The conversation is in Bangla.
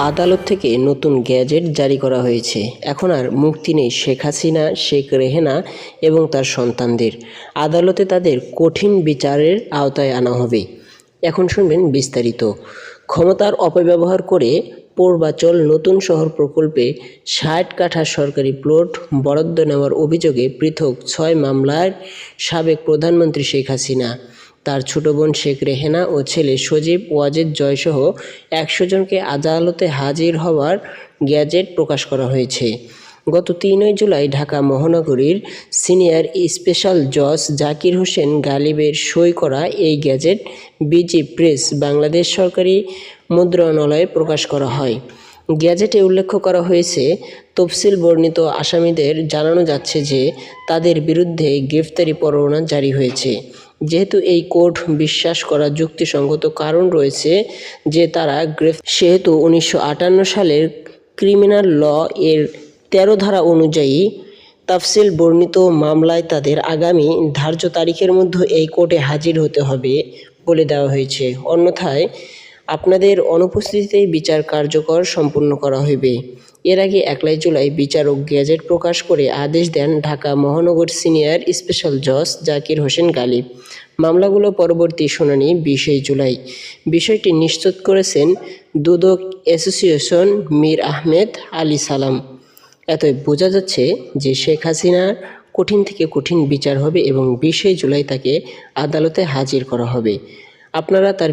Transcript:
আদালত থেকে নতুন গ্যাজেট জারি করা হয়েছে। এখন আর মুক্তি নেই শেখ হাসিনা, শেখ রেহেনা এবং তার সন্তানদের। আদালতে তাদের কঠিন বিচারের আওতায় আনা হবে। এখন শুনবেন বিস্তারিত। ক্ষমতার অপব্যবহার করে পূর্বাচল নতুন শহর প্রকল্পে ৬০ কাঠা সরকারি প্লট বরাদ্দ নেওয়ার অভিযোগে পৃথক ৬ মামলায় সাবেক প্রধানমন্ত্রী শেখ হাসিনা, তার ছোট বোন শেখ রেহেনা ও ছেলে সজীব ওয়াজেদ জয়সহ ১০০ জনকে আদালতে হাজির হওয়ার গ্যাজেট প্রকাশ করা হয়েছে। গত ৩ জুলাই ঢাকা মহানগরীর সিনিয়র স্পেশাল জজ জাকির হোসেন গালিবের সই করা এই গ্যাজেট বিজি প্রেস বাংলাদেশ সরকারি মুদ্রণালয়ে প্রকাশ করা হয়। গ্যাজেটে উল্লেখ করা হয়েছে, তফসিল বর্ণিত আসামিদের জানানো যাচ্ছে যে তাদের বিরুদ্ধে গ্রেফতারি পরোয়ানা জারি হয়েছে। যেহেতু এই কোর্ট বিশ্বাস করা যুক্তিসঙ্গত কারণ রয়েছে যে তারা সেহেতু ১৯৫৮ সালের ক্রিমিনাল ল এর ১৩ ধারা অনুযায়ী তাফসিল বর্ণিত মামলায় তাদের আগামী ধার্য তারিখের মধ্যে এই কোর্টে হাজির হতে হবে বলে দেওয়া হয়েছে। অন্যথায় আপনাদের অনুপস্থিতিতেই বিচার কার্যকর সম্পন্ন করা হইবে। এর আগে ১ জুলাই বিচারক গ্যাজেট প্রকাশ করে আদেশ দেন ঢাকা মহানগর সিনিয়র স্পেশাল জজ জাকির হোসেন গালিব। মামলাগুলো পরবর্তী শুনানি ২০ জুলাই। বিষয়টি নিশ্চিত করেছেন দুদক অ্যাসোসিয়েশন মীর আহমেদ আলী সালাম। এতই বোঝা যাচ্ছে যে শেখ হাসিনার কঠিন থেকে কঠিন বিচার হবে এবং ২০ জুলাই তাকে আদালতে হাজির করা হবে। আপনারা তার